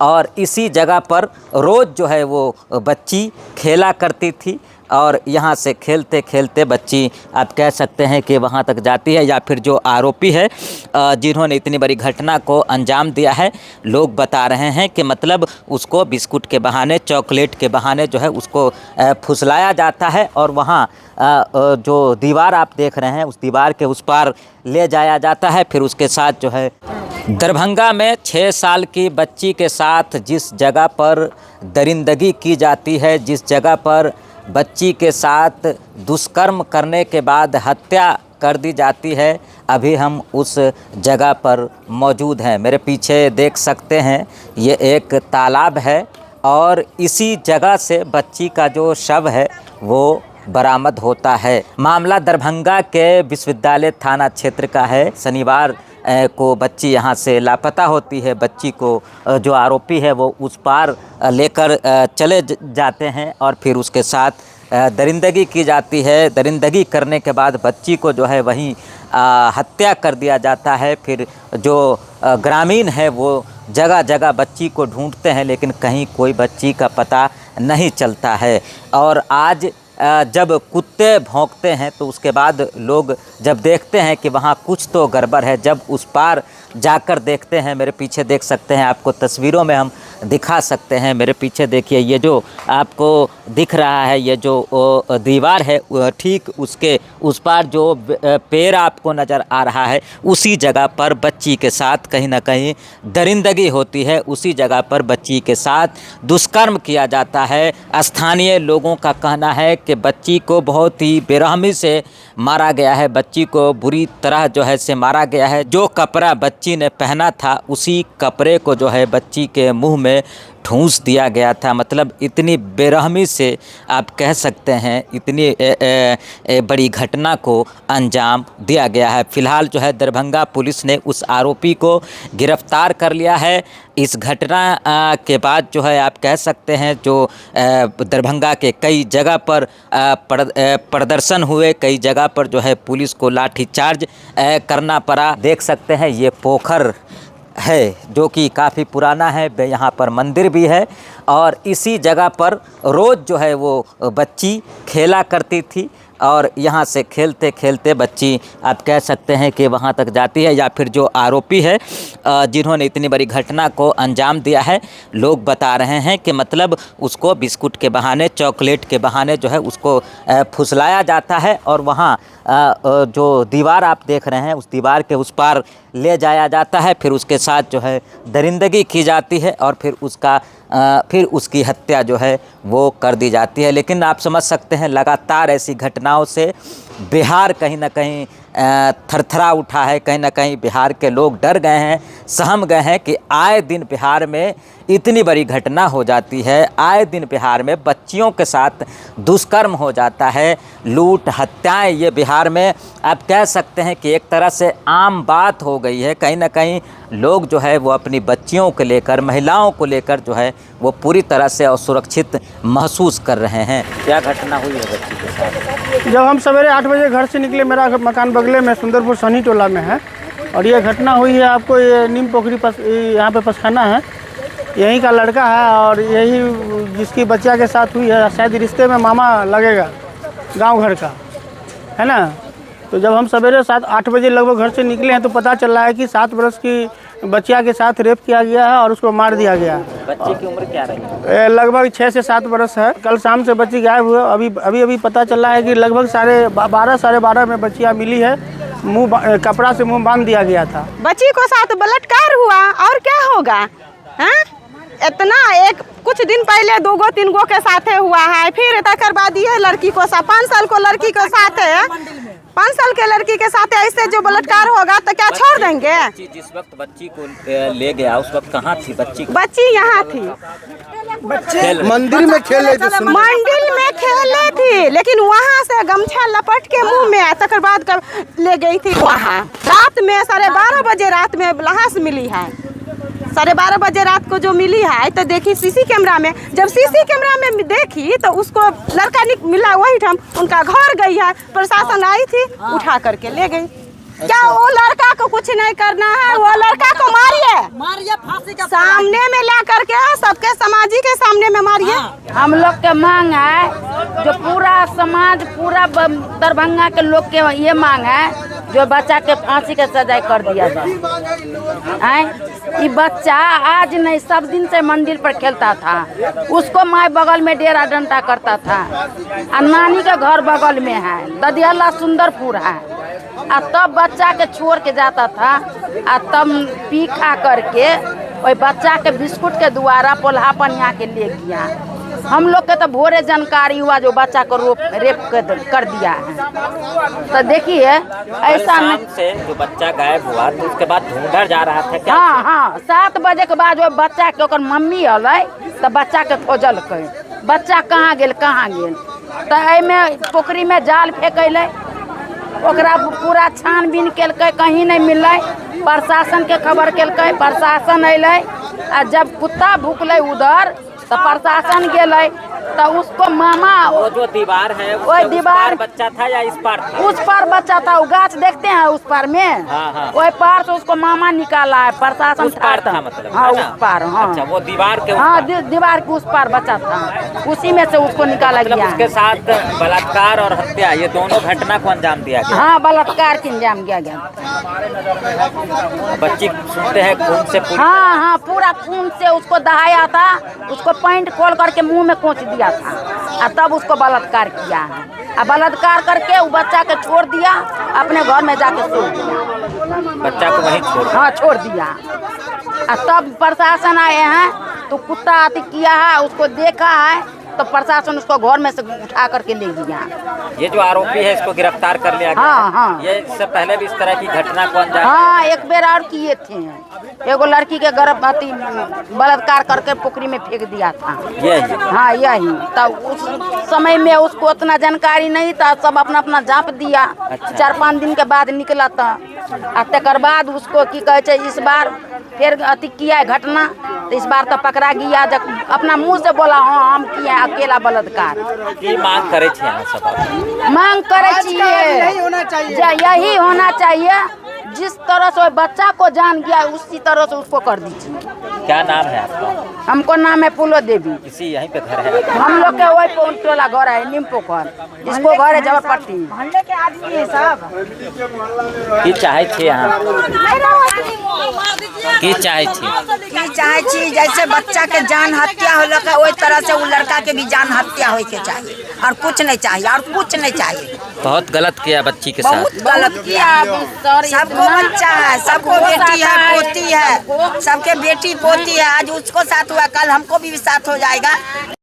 और इसी जगह पर रोज़ जो है वो बच्ची खेला करती थी और यहाँ से खेलते खेलते बच्ची आप कह सकते हैं कि वहाँ तक जाती है। या फिर जो आरोपी है जिन्होंने इतनी बड़ी घटना को अंजाम दिया है, लोग बता रहे हैं कि मतलब उसको बिस्कुट के बहाने, चॉकलेट के बहाने जो है उसको फुसलाया जाता है और वहाँ जो दीवार आप देख रहे हैं उस दीवार के उस पार ले जाया जाता है। फिर उसके साथ जो है दरभंगा में 6 साल की बच्ची के साथ जिस जगह पर दरिंदगी की जाती है, जिस जगह पर बच्ची के साथ दुष्कर्म करने के बाद हत्या कर दी जाती है, अभी हम उस जगह पर मौजूद हैं। मेरे पीछे देख सकते हैं ये एक तालाब है और इसी जगह से बच्ची का जो शव है वो बरामद होता है। मामला दरभंगा के विश्वविद्यालय थाना क्षेत्र का है। शनिवार को बच्ची यहाँ से लापता होती है। बच्ची को जो आरोपी है वो उस पार लेकर चले जाते हैं और फिर उसके साथ दरिंदगी की जाती है। दरिंदगी करने के बाद बच्ची को जो है वहीं हत्या कर दिया जाता है। फिर जो ग्रामीण है वो जगह जगह बच्ची को ढूंढते हैं लेकिन कहीं कोई बच्ची का पता नहीं चलता है। और आज जब कुत्ते भौंकते हैं तो उसके बाद लोग जब देखते हैं कि वहाँ कुछ तो गड़बड़ है, जब उस पार जाकर देखते हैं, मेरे पीछे देख सकते हैं, आपको तस्वीरों में हम दिखा सकते हैं। मेरे पीछे देखिए ये जो आपको दिख रहा है ये जो दीवार है ठीक उसके उस पार जो पेड़ आपको नज़र आ रहा है उसी जगह पर बच्ची के साथ कहीं ना कहीं दरिंदगी होती है। उसी जगह पर बच्ची के साथ दुष्कर्म किया जाता है। स्थानीय लोगों का कहना है कि बच्ची को बहुत ही बेरहमी से मारा गया है, बच्ची को बुरी तरह जो है से मारा गया है। जो कपड़ा बच्ची ने पहना था उसी कपड़े को जो है बच्ची के मुंह में ठूंस दिया गया था। मतलब इतनी बेरहमी से आप कह सकते हैं इतनी बड़ी घटना को अंजाम दिया गया है। फिलहाल जो है दरभंगा पुलिस ने उस आरोपी को गिरफ्तार कर लिया है। इस घटना के बाद जो है आप कह सकते हैं जो दरभंगा के कई जगह पर प्रदर्शन हुए, कई जगह पर जो है पुलिस को लाठीचार्ज करना पड़ा। देख सकते हैं ये पोखर है जो कि काफ़ी पुराना है, यहाँ पर मंदिर भी है और इसी जगह पर रोज़ जो है वो बच्ची खेला करती थी और यहाँ से खेलते खेलते बच्ची आप कह सकते हैं कि वहाँ तक जाती है। या फिर जो आरोपी है जिन्होंने इतनी बड़ी घटना को अंजाम दिया है, लोग बता रहे हैं कि मतलब उसको बिस्कुट के बहाने, चॉकलेट के बहाने जो है उसको फुसलाया जाता है और वहाँ जो दीवार आप देख रहे हैं उस दीवार के उस पार ले जाया जाता है। फिर उसके साथ जो है दरिंदगी की जाती है और फिर उसकी हत्या जो है वो कर दी जाती है। लेकिन आप समझ सकते हैं लगातार ऐसी घटनाओं से बिहार कहीं ना कहीं थरथरा उठा है। कहीं ना कहीं बिहार के लोग डर गए हैं, सहम गए हैं कि आए दिन बिहार में इतनी बड़ी घटना हो जाती है। आए दिन बिहार में बच्चियों के साथ दुष्कर्म हो जाता है, लूट हत्याएं ये बिहार में आप कह सकते हैं कि एक तरह से आम बात हो गई है। कहीं ना कहीं लोग जो है वो अपनी बच्चियों को लेकर, महिलाओं को लेकर जो है वो पूरी तरह से असुरक्षित महसूस कर रहे हैं। क्या घटना हुई है बच्ची के साथ? जब हम सवेरे 8 बजे घर से निकले, मेरा मकान बगले में सुंदरपुर सनी टोला में है और ये घटना हुई है। आपको ये नीम पोखरी यहाँ पे पसखाना है, यहीं का लड़का है और यही जिसकी बच्चा के साथ हुई है, शायद रिश्ते में मामा लगेगा, गांव घर का है ना। तो जब हम सवेरे 7-8 बजे लगभग घर से निकले हैं तो पता चल रहा है कि 7 वर्ष की बच्चिया के साथ रेप किया गया है और उसको मार दिया गया है। बच्ची की उम्र क्या रही? लगभग 6 से 7 वर्ष है। कल शाम से बच्ची गायब हुई। अभी पता चल रहा है कि लगभग 12:30 साढ़े 12 में बच्चियाँ मिली है। मुंह कपड़ा से मुंह बांध दिया गया था। बच्ची को साथ बलात्कार हुआ और क्या होगा? हाँ, इतना एक कुछ दिन पहले 2-3 गो के साथ हुआ है, फिर तकर बाद ये लड़की को 5 साल को लड़की के साथ है, 5 साल के लड़की के साथ ऐसे जो बलात्कार होगा तो क्या छोड़ देंगे? जिस वक्त बच्ची को ले गया उस वक्त कहाँ थी बच्ची? बच्ची यहाँ थी, बच्चे मंदिर में खेले थे, मंदिर में खेले थी, लेकिन वहाँ से गमछा लपट के मुंह में तकर बाद ले गई थी वहाँ। रात में 12:30 बजे रात में लाश मिली है। 12:30 बजे रात को जो मिली है तो देखी सीसी कैमरा में, जब सीसी कैमरा में देखी तो उसको लड़का मिला वही टाइम उनका घर गई है। प्रशासन आई थी, उठा करके ले गई। क्या वो लड़का को कुछ नहीं करना है, वो लड़का को मारिए फांसी का सामने में ला करके, सबके समाजी के सामने में मारिए। हम लोग के मांग है, जो पूरा समाज पूरा दरभंगा के लोग के ये मांग है, जो बच्चा के फांसी के सजाए कर दिया जाए। ये बच्चा आज नहीं सब दिन से मंदिर पर खेलता था, उसको माँ बगल में डेरा डंडा करता था, और नानी का घर बगल में है, ददियाला सुंदरपुर है। तब बच्चा के छोड़ के जाता था, तब पी खा करके वही बच्चा के बिस्कुट के द्वारा पोल्हा पनिया के ले गया। हम लोग के तो भोरे जानकारी हुआ जो बच्चा को रेप कर दिया है। तो देखिए ऐसा शाम से जो बच्चा गायब हुआ तो उसके बाद ढूंढा जा रहा था क्या? हाँ 7 बजे के बाद जो बच्चा के ओकर मम्मी अलै तो बच्चा के खोजल कर, बच्चा कहाँ गेल तो एमे पोखरी में जाल फेंकलै, ओकरा पूरा छानबीन केलकै, कहीं नहीं मिललै। प्रशासन के खबर केलकै, प्रशासन अलै, आ जब कुत्ता भूकलै उधर तो प्रशासन गेलै, तो उसको मामा वो जो दीवार है वो दीवार बच्चा था या इस पार था? उस पार बच्चा था, वो गाछ देखते हैं उस पार में, हाँ। वही पार से उसको मामा निकाला है, प्रशासन उस पार था मतलब? हाँ है ना? उस पार, हाँ अच्छा, वो दीवार के हाँ दीवार के उस पार बच्चा था, उसी में से उसको निकाला मतलब गया। उसके साथ बलात्कार और हत्या ये दोनों घटना को अंजाम दिया गया। हाँ बलात्कार के अंजाम दिया गया। बच्ची सुनते हैं खून से पूरी हाँ पूरा खून से उसको दहाया था, उसको पैंट खोल करके मुंह में कोच दिया था, और तब उसको बलात्कार किया है। और बलात्कार करके वो बच्चा के छोड़ दिया, अपने घर में जाके सो दिया, बच्चा को वहीं छोड़ दिया। हाँ छोड़ दिया। और तब प्रशासन आए हैं तो कुत्ता आती किया है, उसको देखा है तो प्रशासन उसको घर में से उठा करके ले गया। ये जो आरोपी है इसको गिरफ्तार कर लिया गया। हाँ। ये इससे पहले भी इस तरह की घटना को अंजाम हाँ एक बेर और किए थे, एगो लड़की के गर्भवती बलात्कार करके पोखरी में फेंक दिया था। यही हाँ यही, तब उस समय में उसको उतना जानकारी नहीं था, सब अपना अपना जाप दिया। 4-5 दिन के बाद निकला था, और तकर बाद उसको की कहे छे इस बार फिर अति किया है घटना, तो इस बार तो पकड़ा गया, जब अपना मुंह से बोला हाँ हम किए अकेला बलात्कार। की मांग करे छे यहाँ सब? मांग करे यही होना चाहिए, जिस तरह से बच्चा को जान गया उसी तरह से उसको कर दीजिए। क्या नाम है आपका? हमको नाम है फूलो देवी। इसी यहीं पे घर है? हम लोग के वही टोला घर है नीम पोखर, इसको घर है जबरपट्टी। के आदमी है सब। की चाहे छे यहाँ? की चाहे छे? की चाहे छी जैसे बच्चा के जान हत्या हो लगा वही तरह से वो लड़का के भी जान हत्या होए के चाहिए, और कुछ नहीं चाहिए, और कुछ नहीं चाहिए। बहुत गलत किया बच्ची के साथ। बहुत गलत किया। सबको बच्चा है, सबको बेटी है, पोती है, सबके बेटी पोती है। आज उसको साथ हुआ, कल हमको भी साथ हो जाएगा।